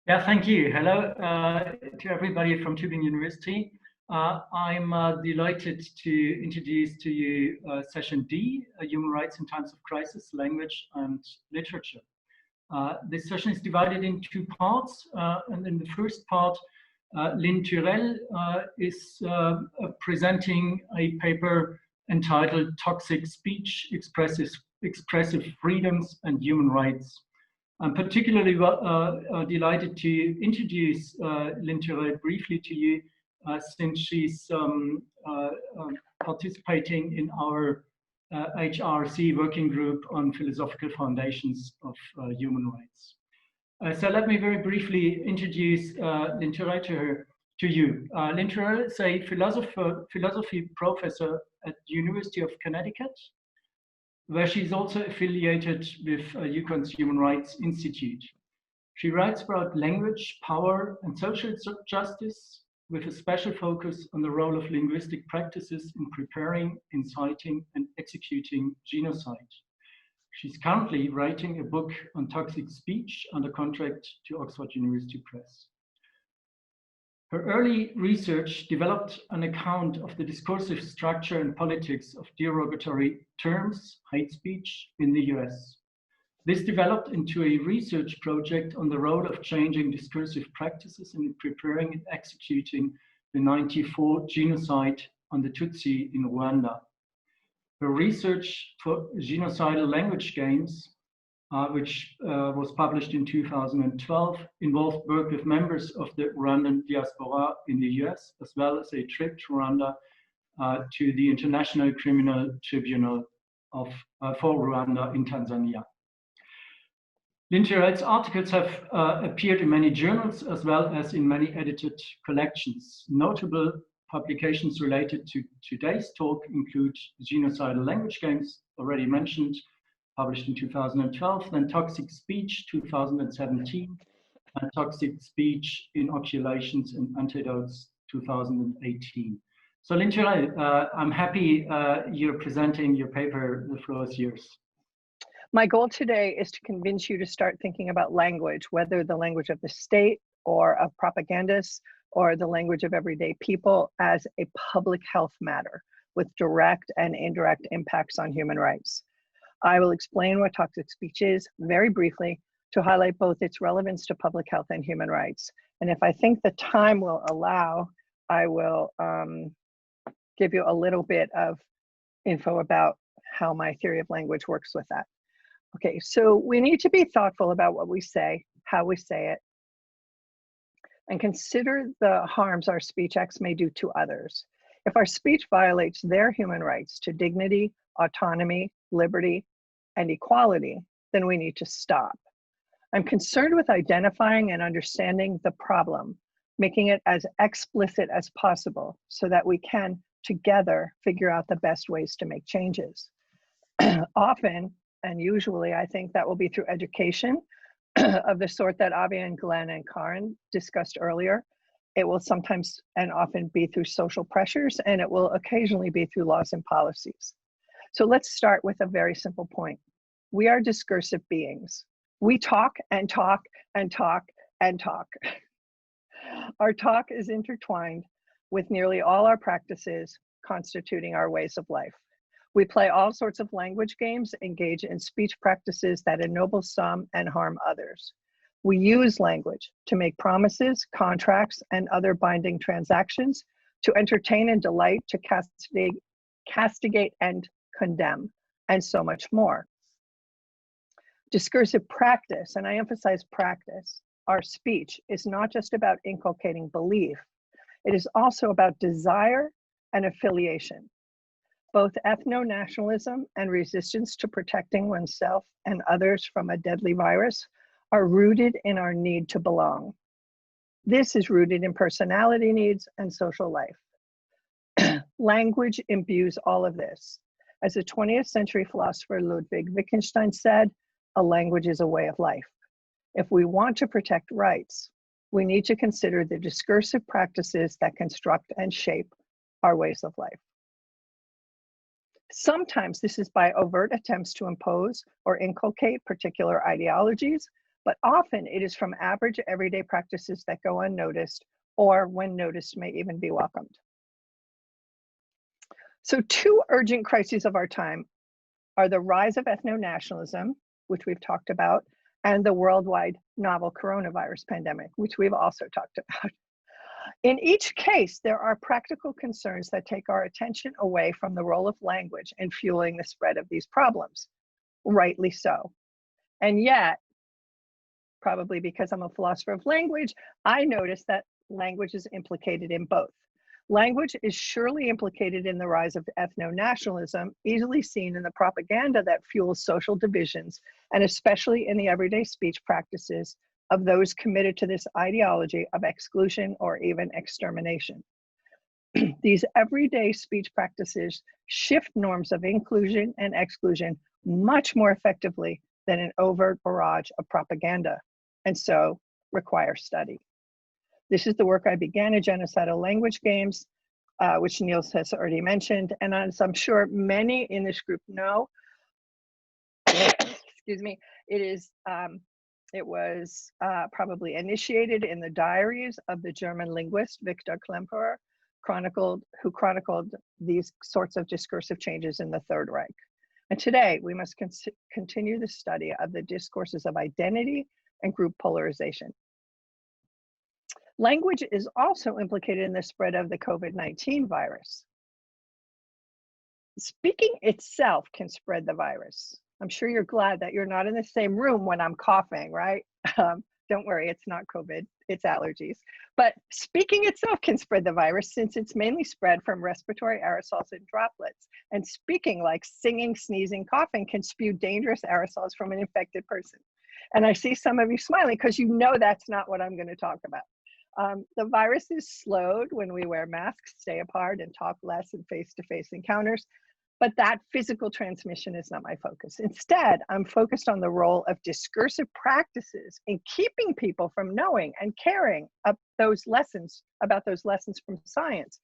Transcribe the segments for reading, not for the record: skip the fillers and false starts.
Yeah, thank you. Hello to everybody from Tübingen University. I'm delighted to introduce to you session D, Human Rights in Times of Crisis, Language and Literature. This session is divided in two parts, and in the first part, Lynne Tirrell is presenting a paper entitled Toxic Speech, Expressive Freedoms and Human Rights. I'm particularly delighted to introduce Lynne Tirrell briefly to you, since she's participating in our HRC working group on philosophical foundations of human rights. So let me very briefly introduce Lynne Tirrell to you. Lynne Tirrell is a philosophy professor at the University of Connecticut, where she's also affiliated with UConn's Human Rights Institute. She writes about language, power, and social justice, with a special focus on the role of linguistic practices in preparing, inciting, and executing genocide. She's currently writing a book on toxic speech under contract to Oxford University Press. Her early research developed an account of the discursive structure and politics of derogatory terms, hate speech, in the US. This developed into a research project on the role of changing discursive practices in preparing and executing the '94 genocide on the Tutsi in Rwanda. Her research for genocidal language games, which was published in 2012, involved work with members of the Rwandan diaspora in the US, as well as a trip to Rwanda to the International Criminal Tribunal for Rwanda in Tanzania. Lynne Tirrell's articles have appeared in many journals as well as in many edited collections. Notable publications related to today's talk include Genocidal Language Games, already mentioned, published in 2012, then Toxic Speech, 2017, and Toxic Speech, Inoculations and Antidotes, 2018. So Lynne Tirrell, I'm happy you're presenting your paper. The floor is yours. My goal today is to convince you to start thinking about language, whether the language of the state or of propagandists or the language of everyday people, as a public health matter with direct and indirect impacts on human rights. I will explain what toxic speech is very briefly to highlight both its relevance to public health and human rights. And if I think the time will allow, I will give you a little bit of info about how my theory of language works with that. Okay, so we need to be thoughtful about what we say, how we say it, and consider the harms our speech acts may do to others. If our speech violates their human rights to dignity, autonomy, liberty, and equality, then we need to stop. I'm concerned with identifying and understanding the problem, making it as explicit as possible so that we can together figure out the best ways to make changes. Often, and usually, I think that will be through education of the sort that Avi and Glenn and Karen discussed earlier. It will sometimes and often be through social pressures, and it will occasionally be through laws and policies. So let's start with a very simple point. We are discursive beings. We talk and talk and talk and talk. Our talk is intertwined with nearly all our practices constituting our ways of life. We play all sorts of language games, engage in speech practices that ennoble some and harm others. We use language to make promises, contracts, and other binding transactions, to entertain and delight, to castigate and condemn, and so much more. Discursive practice, and I emphasize practice, our speech is not just about inculcating belief. It is also about desire and affiliation. Both ethno-nationalism and resistance to protecting oneself and others from a deadly virus are rooted in our need to belong. This is rooted in personality needs and social life. Language imbues all of this. As the 20th century philosopher Ludwig Wittgenstein said, a language is a way of life. If we want to protect rights, we need to consider the discursive practices that construct and shape our ways of life. Sometimes this is by overt attempts to impose or inculcate particular ideologies, but often it is from average everyday practices that go unnoticed, or when noticed may even be welcomed. So two urgent crises of our time are the rise of ethno-nationalism, which we've talked about, and the worldwide novel coronavirus pandemic, which we've also talked about. In each case, there are practical concerns that take our attention away from the role of language in fueling the spread of these problems, rightly so. And yet, probably because I'm a philosopher of language, I notice that language is implicated in both. Language is surely implicated in the rise of ethno-nationalism, easily seen in the propaganda that fuels social divisions, and especially in the everyday speech practices of those committed to this ideology of exclusion or even extermination. These everyday speech practices shift norms of inclusion and exclusion much more effectively than an overt barrage of propaganda, and so require study. This is the work I began at Genocidal Language Games, which Niels has already mentioned. And as I'm sure many in this group know, excuse me, it was probably initiated in the diaries of the German linguist Victor Klemperer, who chronicled these sorts of discursive changes in the Third Reich. And today we must continue the study of the discourses of identity and group polarization. Language is also implicated in the spread of the COVID-19 virus. Speaking itself can spread the virus. I'm sure you're glad that you're not in the same room when I'm coughing, right? Don't worry, it's not COVID, it's allergies. But speaking itself can spread the virus since it's mainly spread from respiratory aerosols and droplets. And speaking, like singing, sneezing, coughing, can spew dangerous aerosols from an infected person. And I see some of you smiling because you know that's not what I'm going to talk about. The virus is slowed when we wear masks, stay apart, and talk less in face-to-face encounters, but that physical transmission is not my focus. Instead, I'm focused on the role of discursive practices in keeping people from knowing and caring about those lessons from science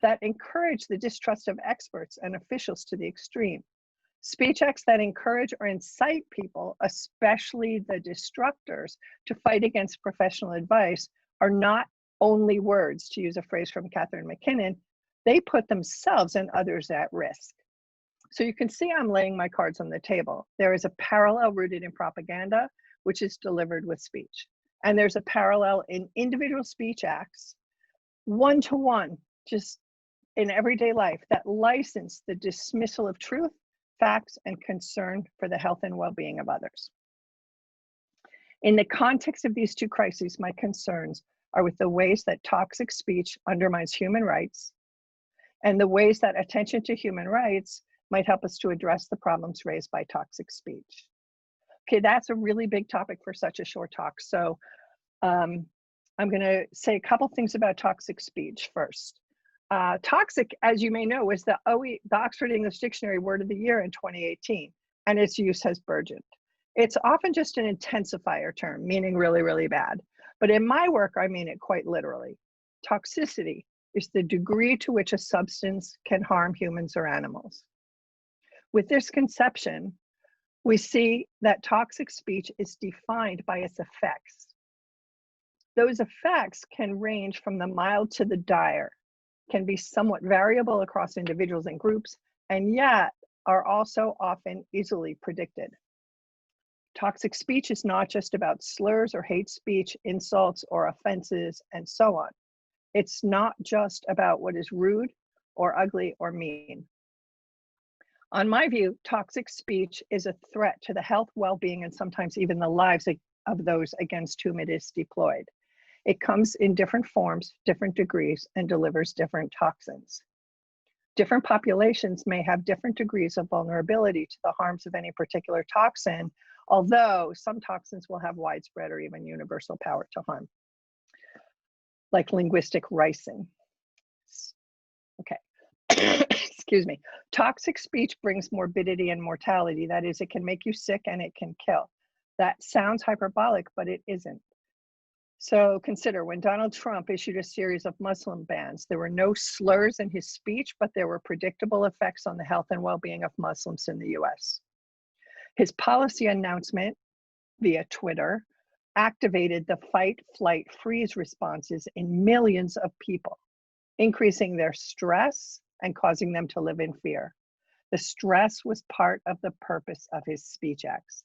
that encourage the distrust of experts and officials to the extreme. Speech acts that encourage or incite people, especially the destructors, to fight against professional advice are not only words, to use a phrase from Catherine McKinnon, they put themselves and others at risk. So you can see I'm laying my cards on the table. There is a parallel rooted in propaganda, which is delivered with speech. And there's a parallel in individual speech acts, one-to-one, just in everyday life, that license the dismissal of truth, facts, and concern for the health and well-being of others. In the context of these two crises, my concerns are with the ways that toxic speech undermines human rights and the ways that attention to human rights might help us to address the problems raised by toxic speech. Okay, that's a really big topic for such a short talk. So I'm going to say a couple things about toxic speech first. Toxic, as you may know, was the Oxford English Dictionary Word of the Year in 2018, and its use has burgeoned. It's often just an intensifier term, meaning really, really bad. But in my work, I mean it quite literally. Toxicity is the degree to which a substance can harm humans or animals. With this conception, we see that toxic speech is defined by its effects. Those effects can range from the mild to the dire, can be somewhat variable across individuals and groups, and yet are also often easily predicted. Toxic speech is not just about slurs or hate speech, insults or offenses, and so on. It's not just about what is rude or ugly or mean. On my view, toxic speech is a threat to the health, well-being, and sometimes even the lives of those against whom it is deployed. It comes in different forms, different degrees, and delivers different toxins. Different populations may have different degrees of vulnerability to the harms of any particular toxin, although some toxins will have widespread or even universal power to harm, like linguistic ricin. Okay, excuse me. Toxic speech brings morbidity and mortality. That is, it can make you sick and it can kill. That sounds hyperbolic, but it isn't. So consider when Donald Trump issued a series of Muslim bans, there were no slurs in his speech, but there were predictable effects on the health and well-being of Muslims in the US. His policy announcement via Twitter activated the fight, flight, freeze responses in millions of people, increasing their stress and causing them to live in fear. The stress was part of the purpose of his speech acts.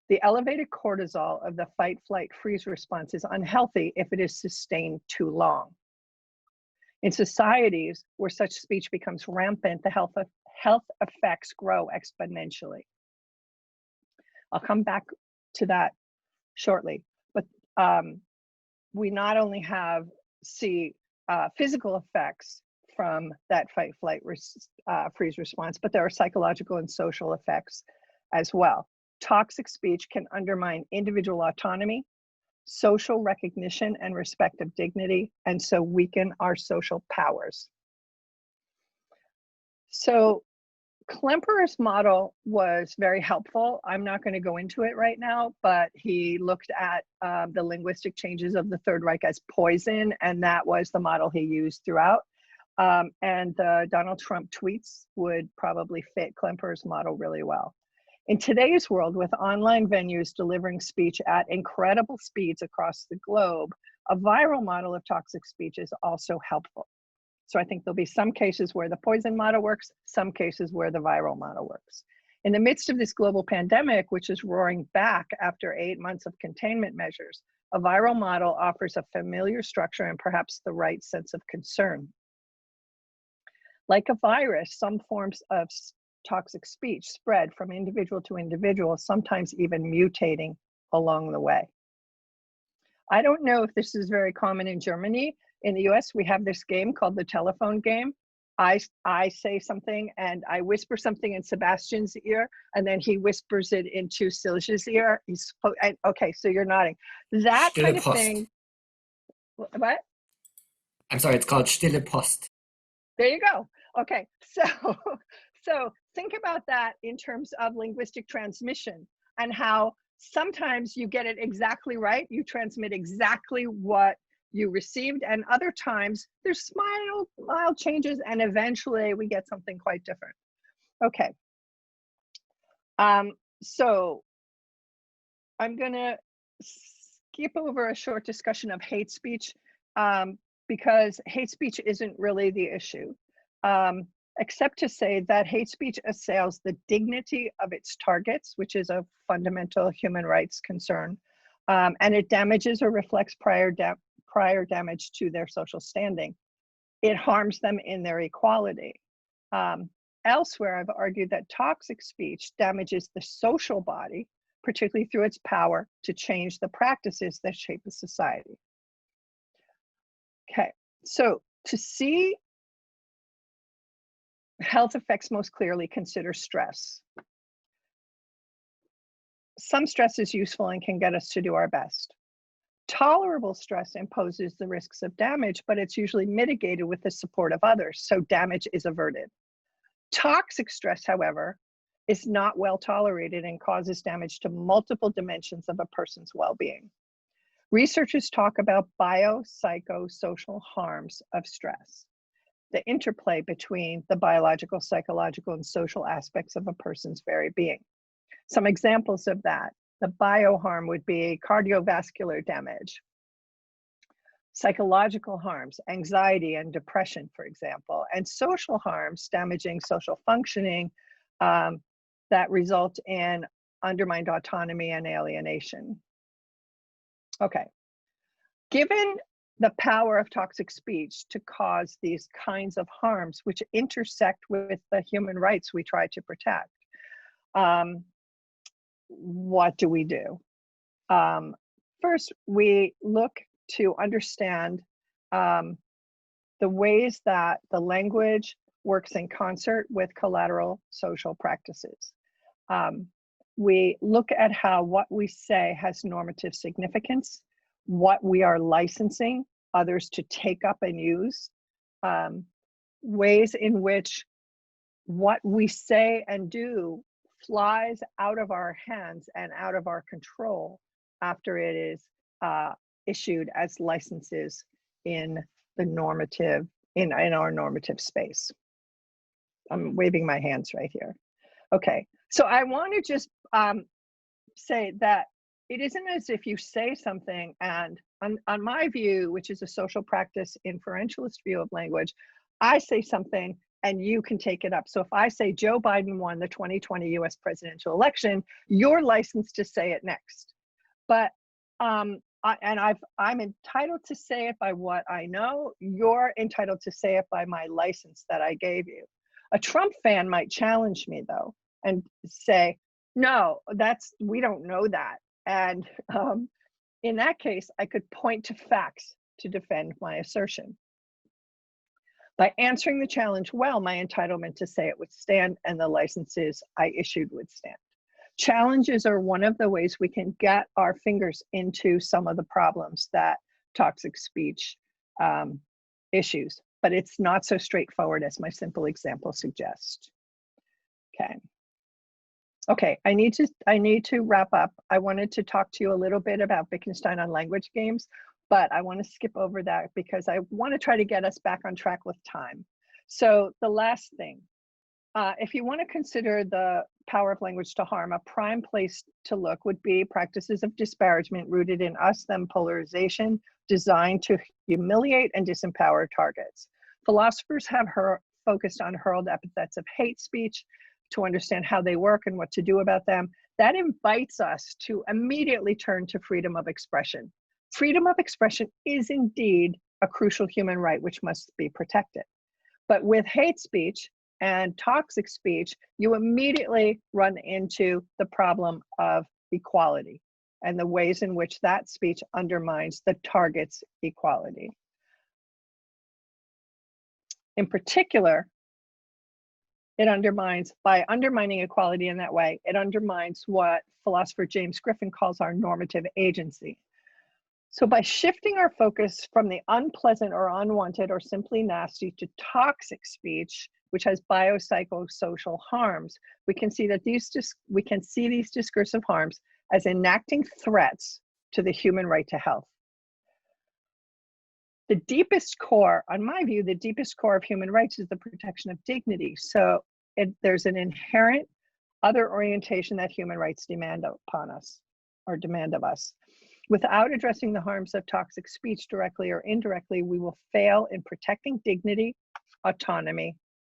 The elevated cortisol of the fight, flight, freeze response is unhealthy if it is sustained too long. In societies where such speech becomes rampant, the health effects grow exponentially. I'll come back to that shortly, but we not only see physical effects from that fight, flight, freeze response, but there are psychological and social effects as well. Toxic speech can undermine individual autonomy, social recognition and respect of dignity, and so weaken our social powers. So Klemperer's model was very helpful. I'm not going to go into it right now, but he looked at the linguistic changes of the Third Reich as poison, and that was the model he used throughout. And the Donald Trump tweets would probably fit Klemperer's model really well. In today's world, with online venues delivering speech at incredible speeds across the globe, a viral model of toxic speech is also helpful. So I think there'll be some cases where the poison model works, some cases where the viral model works. In the midst of this global pandemic, which is roaring back after 8 months of containment measures, a viral model offers a familiar structure and perhaps the right sense of concern. Like a virus, some forms of toxic speech spread from individual to individual, sometimes even mutating along the way. I don't know if this is very common in Germany. In the US, we have this game called the telephone game. I say something and I whisper something in Sebastian's ear, and then he whispers it into Silja's ear. Okay, so you're nodding. That Stille kind of Post. thing. What? I'm sorry, it's called Stille Post. There you go. Okay, so think about that in terms of linguistic transmission and how sometimes you get it exactly right. You transmit exactly what you received, and other times there's mild changes, and eventually we get something quite different. Okay. So I'm gonna skip over a short discussion of hate speech because hate speech isn't really the issue. Except to say that hate speech assails the dignity of its targets, which is a fundamental human rights concern, and it damages or reflects prior damage to their social standing. It harms them in their equality. Elsewhere, I've argued that toxic speech damages the social body, particularly through its power to change the practices that shape a society. Okay, so to see health effects most clearly, consider stress. Some stress is useful and can get us to do our best. Tolerable stress imposes the risks of damage, but it's usually mitigated with the support of others, so damage is averted. Toxic stress, however, is not well tolerated and causes damage to multiple dimensions of a person's well-being. Researchers talk about biopsychosocial harms of stress, the interplay between the biological, psychological, and social aspects of a person's very being. Some examples of that: the bioharm would be cardiovascular damage, psychological harms, anxiety and depression, for example, and social harms, damaging social functioning that result in undermined autonomy and alienation. Okay, given the power of toxic speech to cause these kinds of harms, which intersect with the human rights we try to protect, what do we do? First, we look to understand the ways that the language works in concert with collateral social practices. We look at how what we say has normative significance, what we are licensing others to take up and use, ways in which what we say and do flies out of our hands and out of our control after it is issued as licenses in the normative, in our normative space. I'm waving my hands right here. Okay, so I want to just say that it isn't as if you say something and on my view, which is a social practice inferentialist view of language, I say something and you can take it up. So if I say Joe Biden won the 2020 US presidential election, you're licensed to say it next. But I'm entitled to say it by what I know. You're entitled to say it by my license that I gave you. A Trump fan might challenge me though and say, no, we don't know that. And in that case, I could point to facts to defend my assertion. By answering the challenge well, my entitlement to say it would stand and the licenses I issued would stand. Challenges are one of the ways we can get our fingers into some of the problems that toxic speech issues, but it's not so straightforward as my simple example suggests. Okay, I need to wrap up. I wanted to talk to you a little bit about Wittgenstein on language games, but I want to skip over that because I want to try to get us back on track with time. So the last thing, if you want to consider the power of language to harm, a prime place to look would be practices of disparagement rooted in us-them polarization designed to humiliate and disempower targets. Philosophers have focused on hurled epithets of hate speech to understand how they work and what to do about them. That invites us to immediately turn to freedom of expression. Freedom of expression is indeed a crucial human right which must be protected. But with hate speech and toxic speech, you immediately run into the problem of equality and the ways in which that speech undermines the target's equality. In particular, it undermines, by undermining equality in that way, it undermines what philosopher James Griffin calls our normative agency. So by shifting our focus from the unpleasant or unwanted or simply nasty to toxic speech, which has biopsychosocial harms, we can see that these discursive harms as enacting threats to the human right to health. The deepest core, on my view, the deepest core of human rights is the protection of dignity. So there's an inherent other orientation that human rights demand upon us, or demand of us. Without addressing the harms of toxic speech directly or indirectly, we will fail in protecting dignity, autonomy,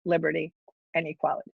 liberty, and equality.